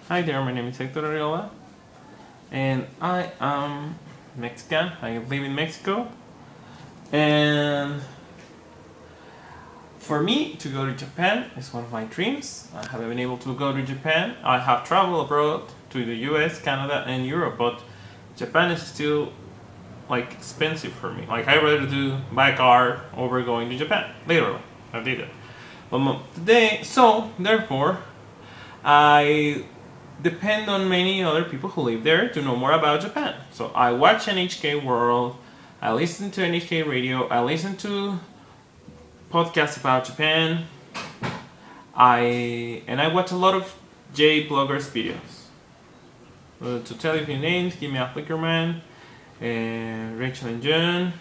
Hi there, my name is Hector Ariola, and I am Mexican. I live in Mexico, and for me to go to Japan is one of my dreams. I haven't been able to go to Japan. I have traveled abroad to the US, Canada, and Europe, but Japan is still like expensive for me. Like I rather do buy a car over going to Japan. Literally, I did it. But today, so therefore, I depend on many other people who live there to know more about Japan. So I watch NHK World, I listen to NHK Radio, I listen to podcasts about Japan. I watch a lot of J bloggers videos. To tell you a few names, Give Me a Flickerman, Rachel and June,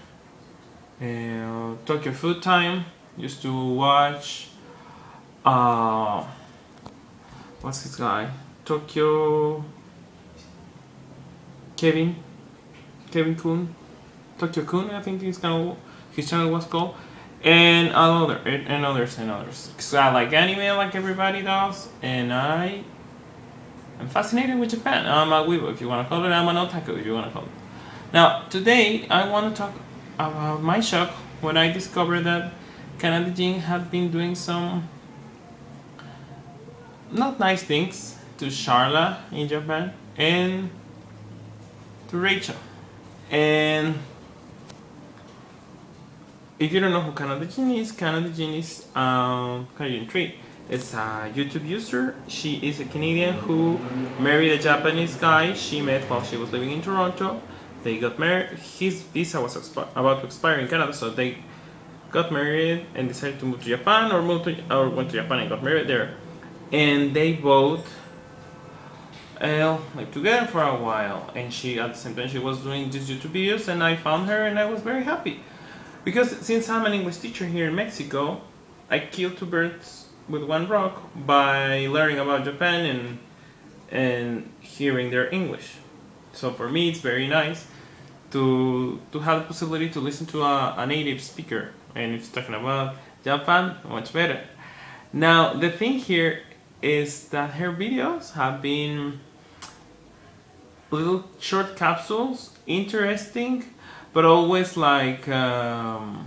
Tokyo Food Time. Used to watch. What's this guy? Tokyo. Kevin Kun. Tokyo Kun, I think his channel was called. And others. Because I like anime like everybody does, and I'm fascinated with Japan. I'm a weeb if you want to call it. I'm an otaku if you want to call it. Now, today I want to talk about my shock when I discovered that kanadajin had been doing some not nice things to Charla in Japan and to Rachel. And if you don't know who kanadajin is kanadajin3. It's a YouTube user. She is a Canadian who married a Japanese guy she met while she was living in Toronto. They got married. His visa was about to expire in Canada, so they got married and decided to move to Japan, or went to Japan and got married there. And they both lived together for a while. And she, at the same time, she was doing these YouTube videos, and I found her, and I was very happy because since I'm an English teacher here in Mexico, I killed two birds with one rock by learning about Japan and hearing their English. So for me, it's very nice to have the possibility to listen to a native speaker, and if it's talking about Japan, much better. Now the thing here is that her videos have been little short capsules, interesting, but always like her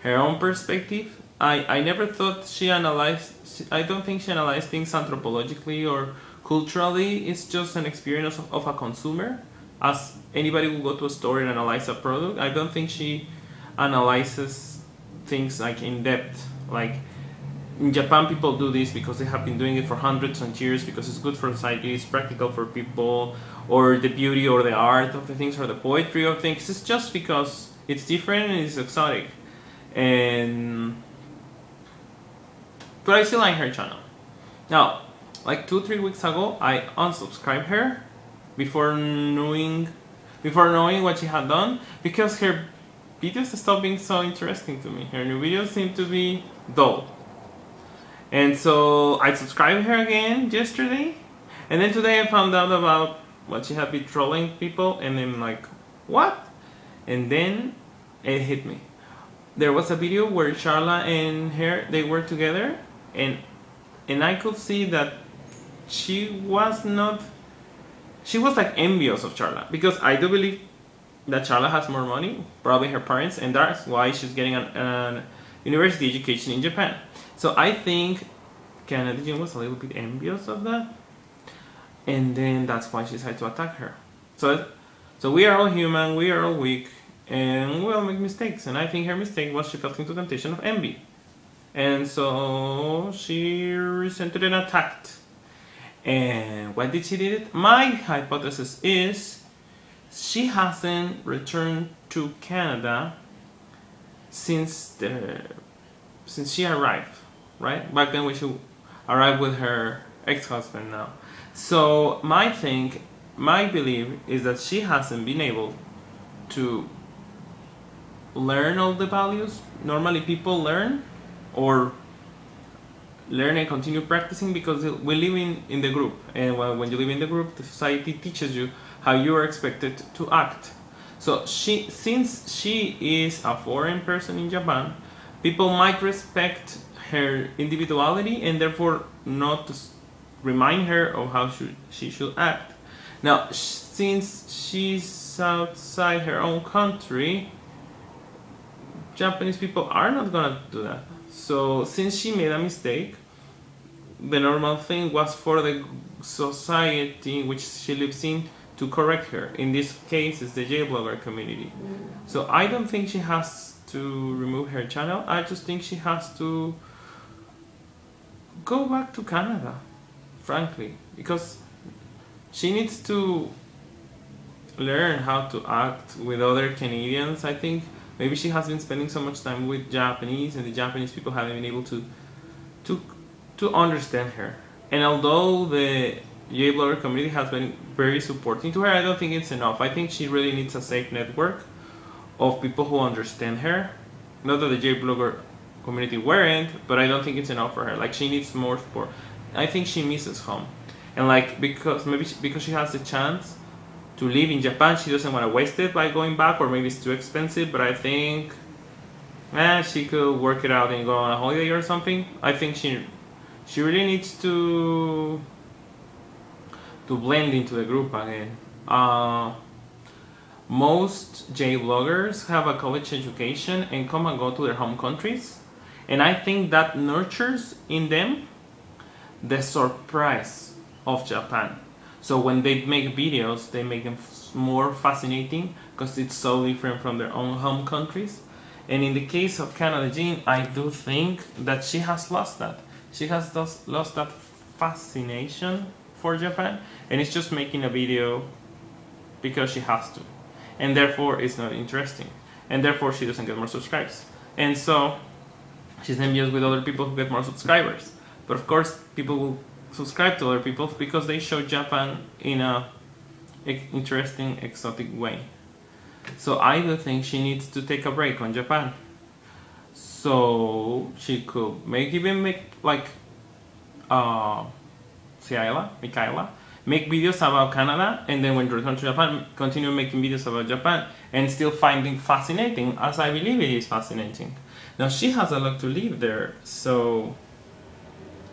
own perspective. I never thought she analyzed. I don't think she analyzed things anthropologically or culturally. It's just an experience of a consumer, as anybody will go to a store and analyze a product. I don't think she analyzes things like in depth. Like in Japan, people do this because they have been doing it for hundreds of years, because it's good for society, it's practical for people, or the beauty or the art of the things or the poetry of things. It's just because it's different and it's exotic. But I still like her channel. Now, like 2-3 weeks ago, I unsubscribed her before knowing what she had done, because her videos stopped being so interesting to me. Her new videos seem to be dull. And so I subscribed her again yesterday, and then today I found out about what she had been trolling people, and I'm like, what? And then it hit me. There was a video where Charla and her, they were together, and I could see that she was like envious of Charla, because I do believe that Charla has more money, probably her parents, and that's why she's getting an university education in Japan. So I think kanadajin was a little bit envious of that, and then that's why she decided to attack her. So we are all human, we are all weak, and we all make mistakes, and I think her mistake was she fell into temptation of envy. And so she resented and attacked. And why did she do it? My hypothesis is she hasn't returned to Canada since she arrived, right? Back then when she arrived with her ex-husband now. So my belief is that she hasn't been able to learn all the values normally people learn, or learn and continue practicing, because we live in the group, and when you live in the group, the society teaches you how you are expected to act. So since she is a foreign person in Japan, people might respect her individuality and therefore not remind her of how she should act. Now, since she's outside her own country, Japanese people are not gonna do that. So since she made a mistake, the normal thing was for the society in which she lives in to correct her. In this case, it's the J-blogger community. So I don't think she has to remove her channel. I just think she has to go back to Canada, frankly, because she needs to learn how to act with other Canadians. I think maybe she has been spending so much time with Japanese, and the Japanese people haven't been able to understand her. And although the J-blogger community has been very supporting to her, I don't think it's enough. I think she really needs a safe network of people who understand her. Not that the J-blogger community weren't, but I don't think it's enough for her. Like, she needs more support. I think she misses home. And like, because she has the chance to live in Japan, she doesn't want to waste it by going back, or maybe it's too expensive, but I think she could work it out and go on a holiday or something. I think she really needs to blend into the group again. Most J-bloggers have a college education and come and go to their home countries, and I think that nurtures in them the surprise of Japan. So when they make videos, they make them more fascinating because it's so different from their own home countries. And in the case of kanadajin, I do think that she has lost that. She has lost that fascination for Japan, and it's just making a video because she has to, and therefore it's not interesting, and therefore she doesn't get more subscribers, and so she's envious with other people who get more subscribers. But of course, people will subscribe to other people because they show Japan in a interesting, exotic way. So I do think she needs to take a break on Japan. So she could make Michaela make videos about Canada, and then when you return to Japan, continue making videos about Japan, and still finding fascinating, as I believe it is fascinating. Now she has a lot to live there, so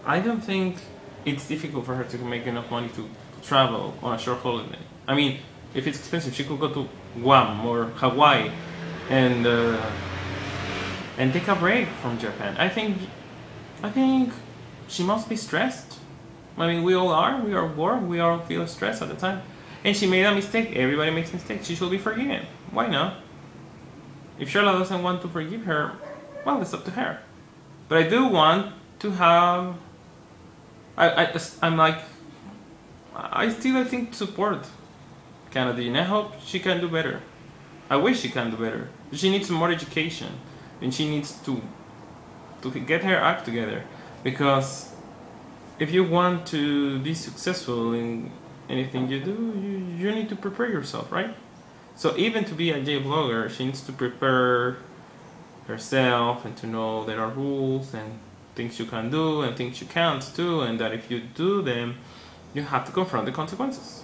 I don't think it's difficult for her to make enough money to travel on a short holiday. I mean, if it's expensive, she could go to Guam or Hawaii and take a break from Japan. I think she must be stressed. I mean, we all are. We are bored. We all feel stressed at the time. And she made a mistake. Everybody makes mistakes. She should be forgiven. Why not? If Charlotte doesn't want to forgive her, well, it's up to her. But I do want to have... I still, I think, support Canada, and I hope she can do better. I wish she can do better. She needs more education, and she needs to get her act together, because if you want to be successful in anything you do, you need to prepare yourself, right? So even to be a J-blogger, she needs to prepare herself and to know there are rules and things you can do and things you can't do, and that if you do them, you have to confront the consequences.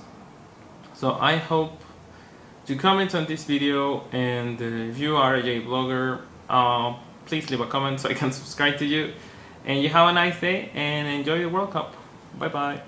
So I hope you comment on this video, and if you are a J-blogger, please leave a comment so I can subscribe to you. And you have a nice day and enjoy the World Cup. Bye bye.